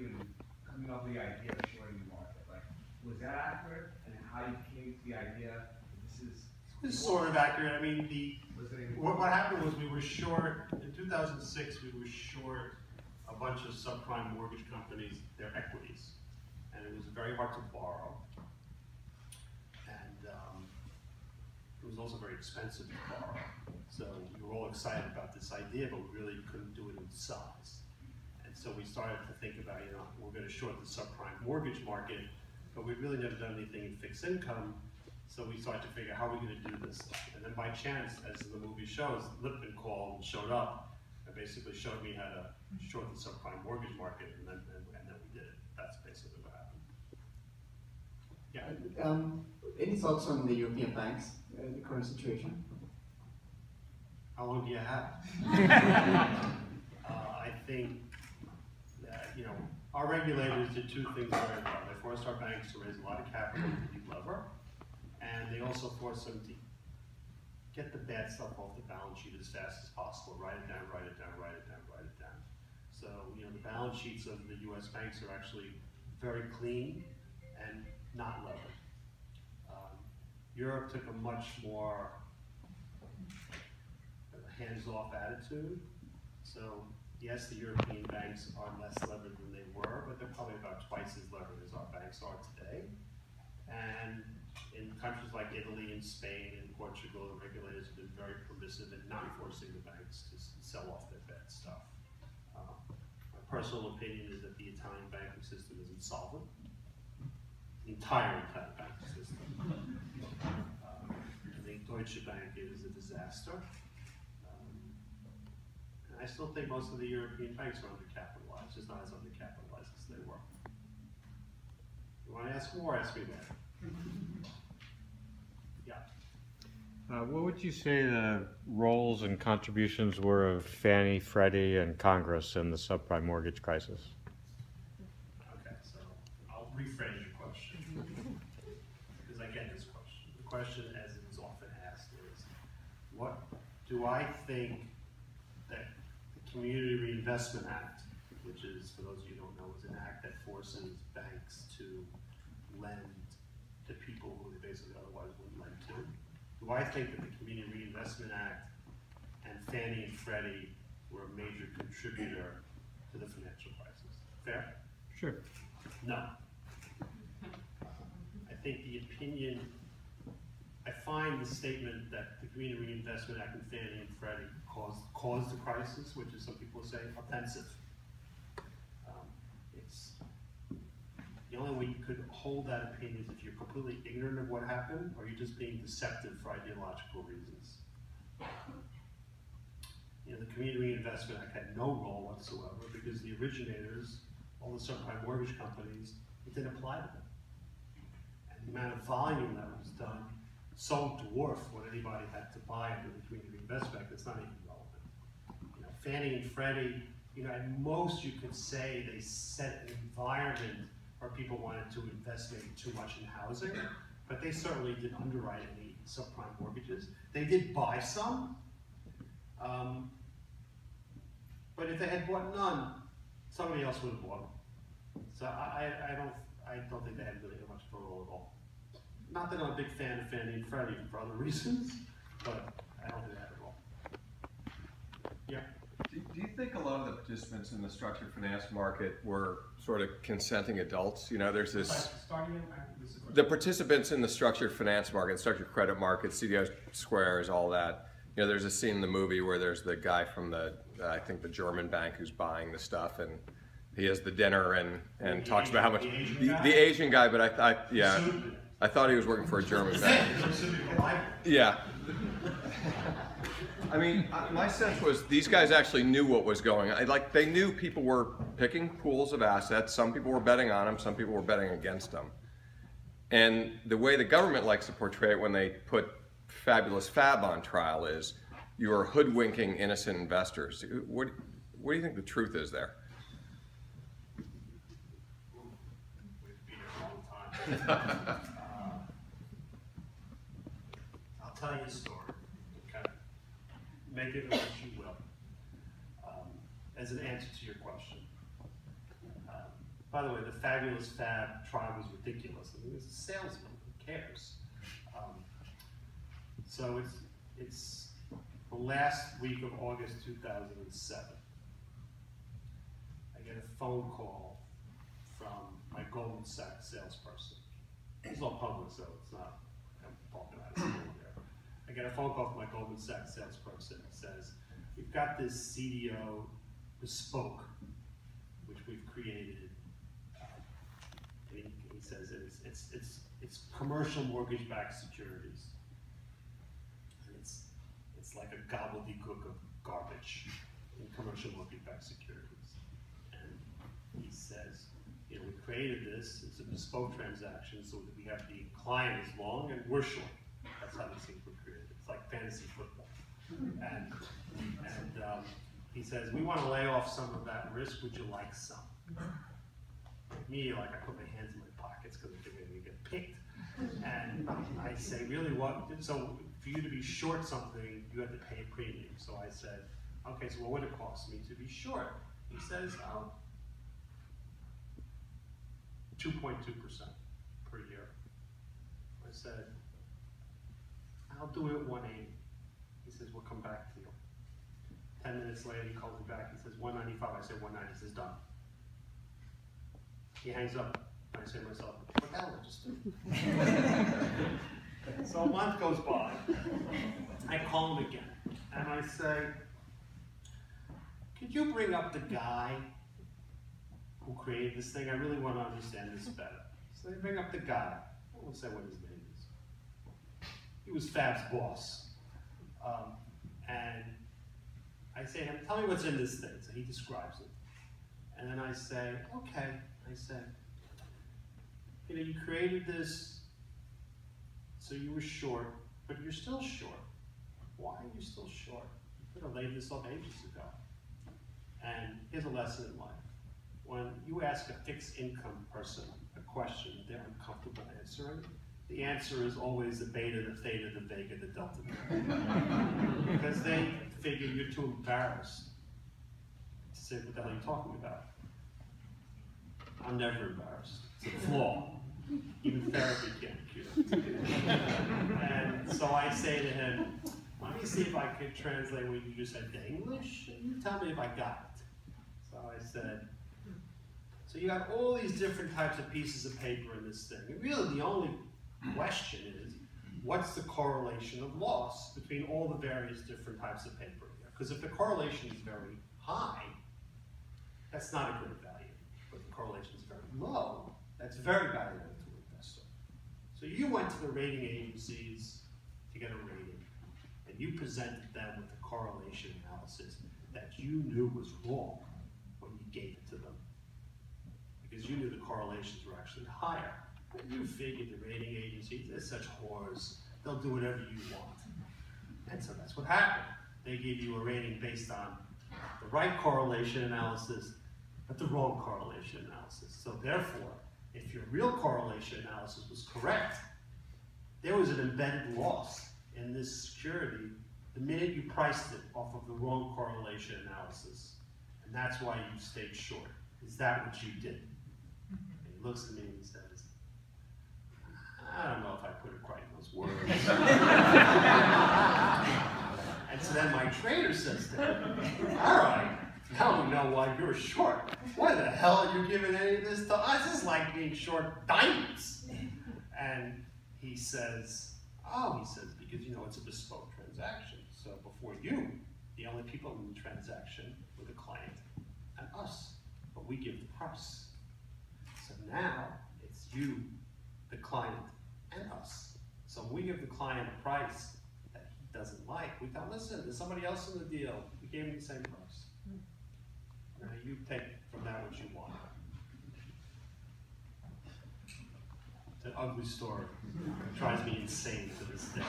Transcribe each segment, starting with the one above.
and coming up with the idea of shorting the market. Like, was that accurate? And how you came to the idea that this is... It was sort of accurate. I mean, what happened was we were short, in 2006, we were short a bunch of subprime mortgage companies, their equities. And it was very hard to borrow. And it was also very expensive to borrow. So we were all excited about this idea, but we really couldn't do it in size. And so we started to think about, you know, we're going to short the subprime mortgage market, but we'd really never done anything in fixed income. So we started to figure out how are we going to do this. And then by chance, as the movie shows, Lipman called and showed up and basically showed me how to short the subprime mortgage market, and then we did it. That's basically what happened. Yeah. Any thoughts on the European banks, the current situation? How long do you have? I think that, you know, our regulators did two things very well. They forced our banks to raise a lot of capital to delever, and they also forced them to get the bad stuff off the balance sheet as fast as possible. Write it down, write it down, write it down, write it down. So, you know, the balance sheets of the US banks are actually very clean and not levered. Europe took a much more hands-off attitude. So yes, the European banks are less levered than they were, but they're probably about twice as levered as our banks are today. And in countries like Italy and Spain and Portugal, the regulators have been very permissive in not forcing the banks to sell off their bad stuff. My personal opinion is that the Italian banking system is insolvent. The entire Italian banking system. I think Deutsche Bank is a disaster. And I still think most of the European banks are undercapitalized, just not as undercapitalized as they were. You want to ask more? Ask me that. Yeah. What would you say the roles and contributions were of Fannie, Freddie, and Congress in the subprime mortgage crisis? Okay, so I'll rephrase your question, because I get this question. The question, as it is often asked, is, what do I think that the Community Reinvestment Act, which is, for those of you who don't know, is an act that forces banks to lend to people who they basically otherwise wouldn't lend to. Do I think that the Community Reinvestment Act and Fannie and Freddie were a major contributor to the financial crisis? Fair? Sure. No. I think the opinion, I find the statement that the Community Reinvestment Act and Fannie and Freddie caused the crisis, which is some people say offensive. It's the only way you could hold that opinion is if you're completely ignorant of what happened, or you're just being deceptive for ideological reasons. You know, the Community Reinvestment Act had no role whatsoever because the originators, all the subprime mortgage companies, it didn't apply to them. And the amount of volume that was done so dwarfed what anybody had to buy under the Community Reinvestment Act, it's not even relevant. You know, Fannie and Freddie, you know, at most you could say they set an environment where people wanted to invest maybe too much in housing, but they certainly didn't underwrite any subprime mortgages. They did buy some, but if they had bought none, somebody else would have bought them. So I don't think they had really much of a role at all. Not that I'm a big fan of Fannie and Freddie for other reasons, but I don't think they had a role. Yeah. Do you think a lot of the participants in the structured finance market were sort of consenting adults? You know, there's this, the participants in the structured finance market, structured credit market, CDO squares, all that. You know, there's a scene in the movie where there's the guy from the, I think the German bank who's buying the stuff, and he has the dinner and talks about how much, the Asian guy, but I thought he was working for a German bank. Yeah. I mean, my sense was these guys actually knew what was going on. Like, they knew people were picking pools of assets. Some people were betting on them. Some people were betting against them. And the way the government likes to portray it when they put fabulous fab on trial is you are hoodwinking innocent investors. What do you think the truth is there? I'll tell you a story. Make it what you will, as an answer to your question. By the way, the Fabulous Fab trial was ridiculous. I mean, it was a salesman. Who cares? So it's the last week of August 2007. I get a phone call from my Goldman Sachs salesperson. It's all public, so it's not, I'm talking about it there. I get a phone call from my Goldman Sachs salesperson. He says, we've got this CDO bespoke, which we've created. And he says it's commercial mortgage-backed securities. And it's like a gobbledygook of garbage in commercial mortgage-backed securities. And he says, you know, we created this, it's a bespoke transaction, so that we have the client is long and we're short. That's how these things were created. It's like fantasy football. And he says, we want to lay off some of that risk, would you like some? Me, like, I put my hands in my pockets because I think I'm going to get picked. And I say, really, what? So for you to be short something, you have to pay a premium. So I said, okay, so what would it cost me to be short? He says, 2.2% per year. I said, I'll do it at 180. He says, we'll come back to you. 10 minutes later, he calls me back. He says, 195. I said, 190. He says, done. He hangs up. And I say to myself, what the hell did I just do? So a month goes by. I call him again. And I say, could you bring up the guy who created this thing? I really want to understand this better. So they bring up the guy. I won't say what his name is. He was Fab's boss. And I say to him, tell me what's in this thing. So he describes it. And then I say, okay. I said, you know, you created this so you were short, but you're still short. Why are you still short? You could have laid this off ages ago. And here's a lesson in life. When you ask a fixed income person a question they're uncomfortable answering, the answer is always the beta, the theta, the vega, the delta. Because they figure you're too embarrassed to say what the hell are you talking about. I'm never embarrassed. It's a flaw. Even therapy can't cure it. And so I say to him, let me see if I could translate what you just said to English, and you tell me if I got it. So I said, so you got all these different types of pieces of paper in this thing. And really the only question is, what's the correlation of loss between all the various different types of paper here? Because if the correlation is very high, that's not a great value. But the correlation is very low, that's very valuable to an investor. So you went to the rating agencies to get a rating, and you presented them with the correlation analysis that you knew was wrong when you gave it to them. Because you knew the correlations were actually higher. But you figured the rating agencies, they're such whores, they'll do whatever you want. And so that's what happened. They gave you a rating based on the right correlation analysis, but the wrong correlation analysis. So therefore, if your real correlation analysis was correct, there was an embedded loss in this security the minute you priced it off of the wrong correlation analysis. And that's why you stayed short. Is that what you did? And he looks at me and he says, I don't know if I put it quite in those words. And so then my trader says to him, all right, now we know why you're short. Why the hell are you giving any of this to us? This is like being short diamonds. And he says, oh, he says, because you know it's a bespoke transaction. So before you, the only people in the transaction were the client and us. But we give the price. So now it's you, the client, and us. So when we give the client a price that he doesn't like, we tell him, listen, there's somebody else in the deal. We gave him the same price. Now you take from that what you want. It's an ugly story. It drives me insane to this day.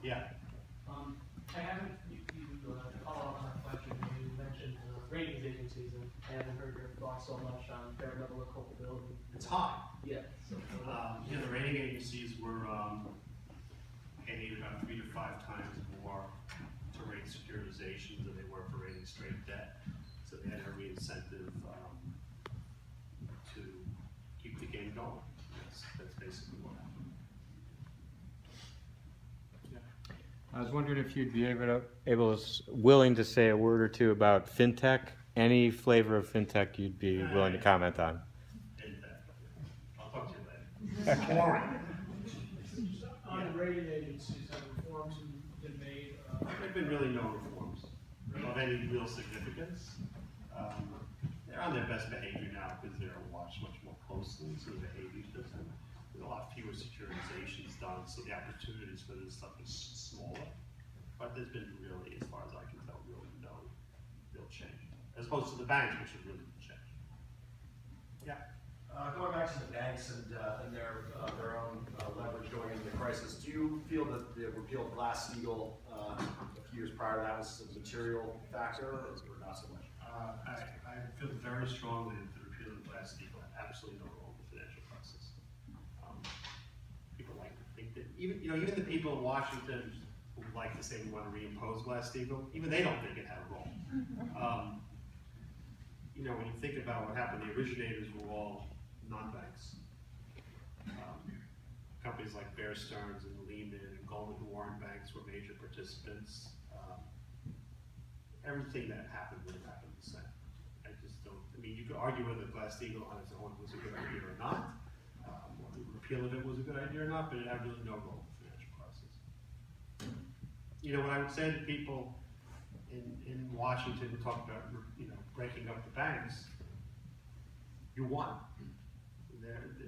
Yeah. I haven't, to follow up on that question, you mentioned ratings agencies, and I haven't heard your thoughts so much on their level of culpability. It's high. Yeah. So, You know, the rating agencies were paid about 3 to 5 times more to rate securitizations than they were for rating straight debt. So they had every incentive going. That's basically what happened. Yeah. I was wondering if you'd be willing to say a word or two about Fintech, any flavor of Fintech you'd be willing to comment on. I'll talk to you later. Boring. On the rating agencies, have reforms been made? There have been really no reforms of any real significance. They're on their best behavior now because they're watched much more closely, so the behavior is different. There's a lot fewer securitizations done, so the opportunities for this stuff is smaller. But there's been really, as far as I can tell, really no real change. As opposed to the banks, which have really changed. Yeah. Going back to the banks and their own leverage going into the crisis, do you feel that the repeal of Glass-Steagall a few years prior to that was a material factor, or not so much? I feel very strongly that the repeal of Glass-Steagall had absolutely no role in the financial crisis. People like to think that even the people in Washington who like to say we want to reimpose Glass-Steagall, even they don't think it had a role. When you think about what happened, the originators were all non-banks. Companies like Bear Stearns and Lehman and Goldman Warren banks were major participants. Everything that happened would have happened the same. I just don't, you could argue whether Glass-Steagall on its own was a good idea or not, or the repeal of it was a good idea or not, but it had really no role in the financial crisis. What I would say to people in Washington who talk about, breaking up the banks, you won.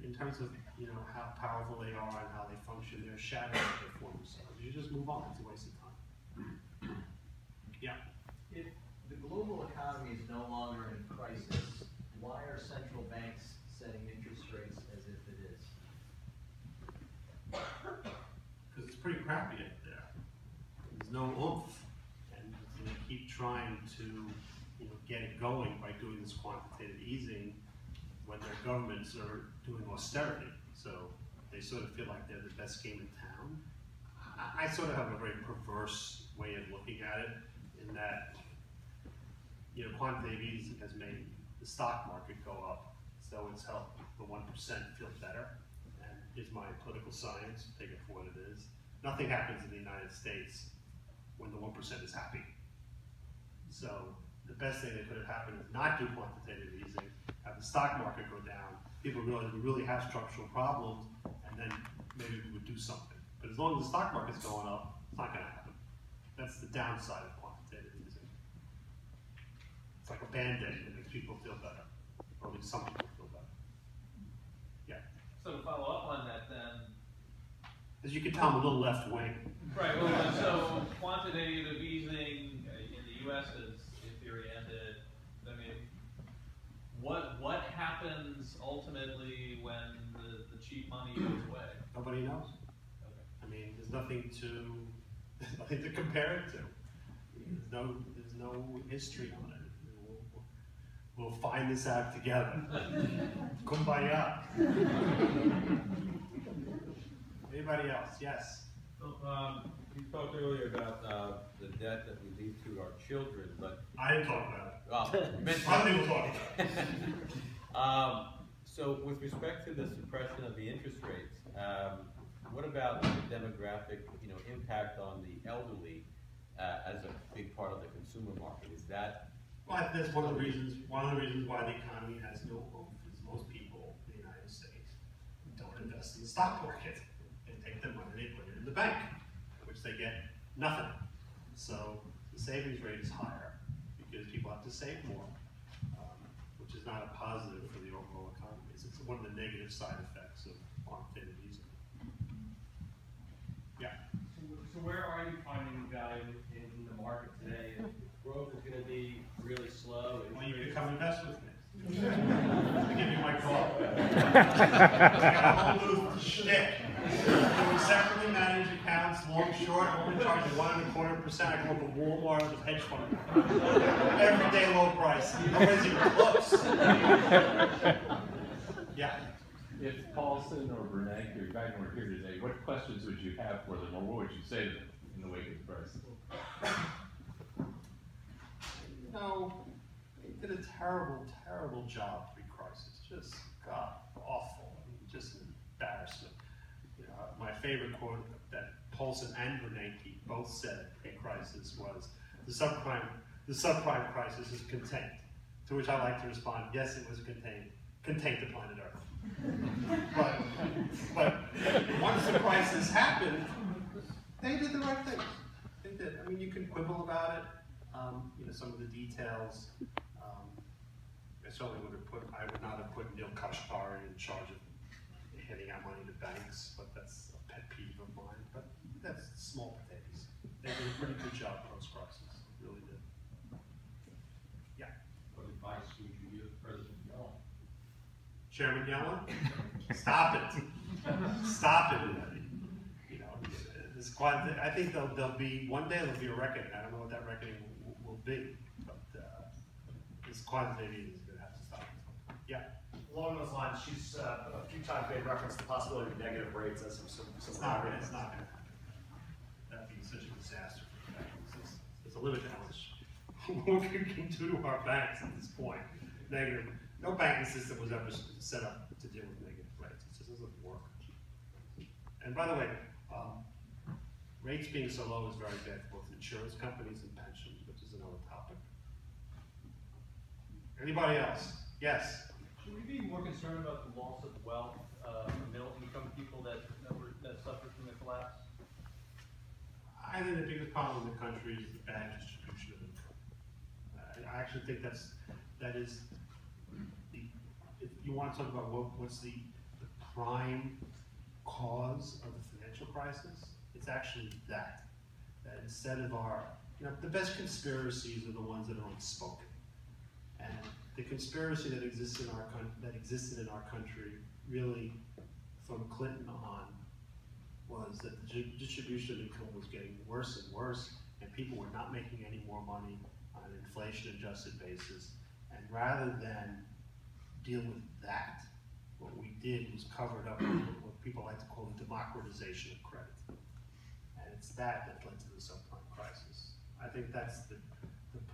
In terms of, how powerful they are and how they function, they're shadows of their former selves. You just move on, it's a waste of time. Yeah. If the global economy is no longer in crisis, why are central banks setting interest rates as if it is? Because it's pretty crappy out there. There's no oomph. And they keep trying to get it going by doing this quantitative easing when their governments are doing austerity. So they sort of feel like they're the best game in town. I sort of have a very perverse way of looking at it in that, quantitative easing has made the stock market go up, so it's helped the 1% feel better. And here's my political science, take it for what it is. Nothing happens in the United States when the 1% is happy. So the best thing that could have happened is not do quantitative easing, have the stock market go down, people realize we really have structural problems, and then maybe we would do something. But as long as the stock market's going up, it's not going to happen. That's the downside of quantitative easing. It's like a Band-Aid that makes people feel better, or at least some people feel better. Yeah. So to follow up on that then. As you can tell, I'm a little left wing. Right, well, so quantitative easing in the U.S. is in theory ended. I mean, what happens ultimately when the cheap money goes away? Nobody knows. Okay. There's nothing to compare it to. There's no history on it. We'll find this out together. Kumbaya. Anybody else? Yes. You talked earlier about the debt that we leave to our children, but I didn't talk about it. Other people talk about it. So with respect to the suppression of the interest rates, what about the demographic, impact on the elderly as a big part of the consumer market? Is that? Well, that's one of the reasons why the economy has no hope is most people in the United States don't invest in the stock market. They take their money, they put it in the bank, which they get nothing. So the savings rate is higher because people have to save more, which is not a positive for the overall economy. It's one of the negative side effects of quantitative easing. Yeah. So where are you finding value in the market today? If growth is going to be really slow. Well, you can come invest with me. I'll give you my call. I got a whole new shtick. We separately manage accounts, long, short, only charge 1.25%. I go to Walmart with hedge fund. Everyday low price. Nobody's even close. Yeah. If Paulson or Bernanke or Guyton were here today, what questions would you have for them, or what would you say to them in the wake of the crisis? They did a terrible, terrible job pre-crisis. Just god awful. just an embarrassment. You know, my favorite quote that Paulson and Bernanke both said pre-crisis was, the subprime crisis is contained. To which I like to respond, yes, it was contained to planet Earth. but once the crisis happened, they did the right thing. They did. I mean, you can quibble about it. You know, some of the details. I certainly I would not have put Neil Kashkari in charge of handing out money to banks, but that's a pet peeve of mine. But that's small potatoes. They did a pretty good job post-crisis. Really did. Yeah. What advice would you give President Yellen? Chairman Yellen, stop it. Stop it. You know, this I think one day there'll be a reckoning. I don't know what that reckoning will be, but this quantitative easing is going to have to stop. Yeah. Along those lines, she's a few times made reference to the possibility of negative rates as some It's not going to happen. That'd be such a disaster for the banks. There's a limit to how much what we can do to our banks at this point. Negative. No banking system was ever set up to deal with negative rates. It just doesn't work. And by the way, rates being so low is very bad for both insurance companies and pensions, which is another topic. Anybody else? Yes. Should we be more concerned about the loss of wealth for middle-income people that suffered from the collapse? I think the biggest problem in the country is the bad distribution of income. I actually think that is if you want to talk about what's the prime cause of the financial crisis, it's actually that instead of the best conspiracies are the ones that are unspoken. And the conspiracy that existed in our country, really, from Clinton on, was that the distribution of income was getting worse and worse, and people were not making any more money on an inflation-adjusted basis. And rather than deal with that, what we did was covered up with what people like to call the democratization of credit. And it's that led to the subprime crisis. I think that's the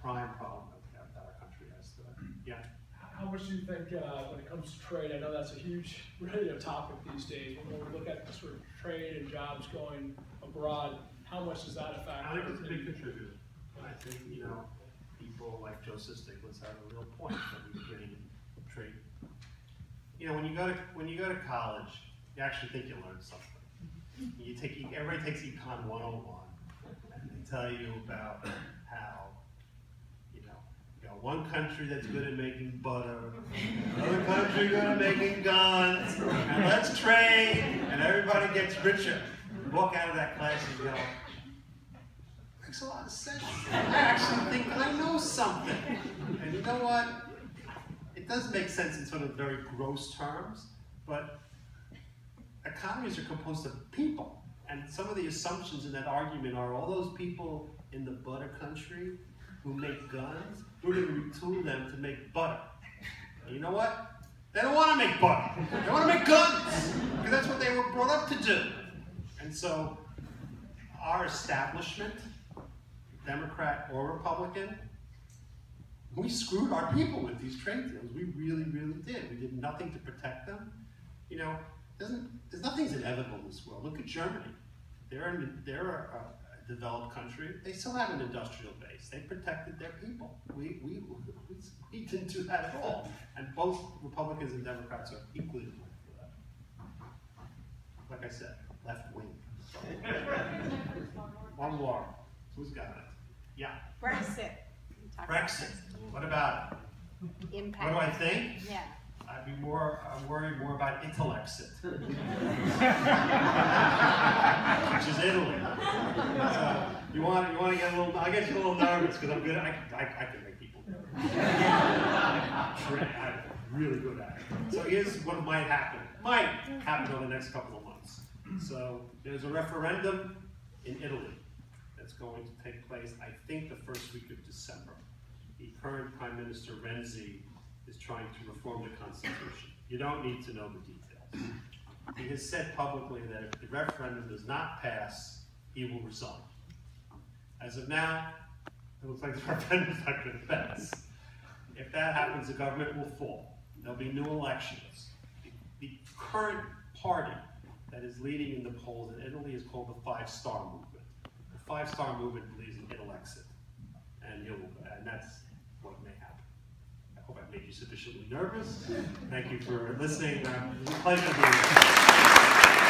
prime problem that our country has today. Yeah. How much do you think, when it comes to trade, I know that's a huge radio topic these days, when we look at the sort of trade and jobs going abroad, how much does that affect? I think it's a big contributor. I think, people like Joseph Stiglitz have a real point that we created trade. When you go to college, you actually think you learn something. Everybody takes Econ 101, and they tell you about how one country that's good at making butter, another country good at making guns, and let's trade, and everybody gets richer. You walk out of that class and you go, makes a lot of sense. I actually think I know something. And you know what? It does make sense in sort of very gross terms, but economies are composed of people. And some of the assumptions in that argument are all those people in the butter country who make guns, we're going to retool them to make butter. And you know what? They don't want to make butter. They want to make guns, because that's what they were brought up to do. And so our establishment, Democrat or Republican, we screwed our people with these trade deals. We really, really did. We did nothing to protect them. There's nothing's inevitable in this world. Look at Germany. They're a developed country. They still have an industrial base. They protected their people. We didn't do that at all. And both Republicans and Democrats are equally to blame for that. Like I said, left wing. One more. Who's got it? Yeah. Brexit. Brexit. What about it? Impact. What do I think? Yeah. I'm worried more about Italiexit, which is Italy. So you want to get a little? I'll get you a little nervous because I'm good. I can make people nervous. I'm really good at it. So here's what might happen. Might happen over the next couple of months. So there's a referendum in Italy that's going to take place, I think, the first week of December. The current Prime Minister Renzi is trying to reform the Constitution. You don't need to know the details. He has said publicly that if the referendum does not pass, he will resign. As of now, it looks like the referendum is not going to pass. If that happens, the government will fall. There'll be new elections. The current party that is leading in the polls in Italy is called the Five-Star Movement. The Five-Star Movement believes in he'll exit, and that's what may happen. I hope I've made you sufficiently nervous. Thank you for listening. It was a pleasure being here.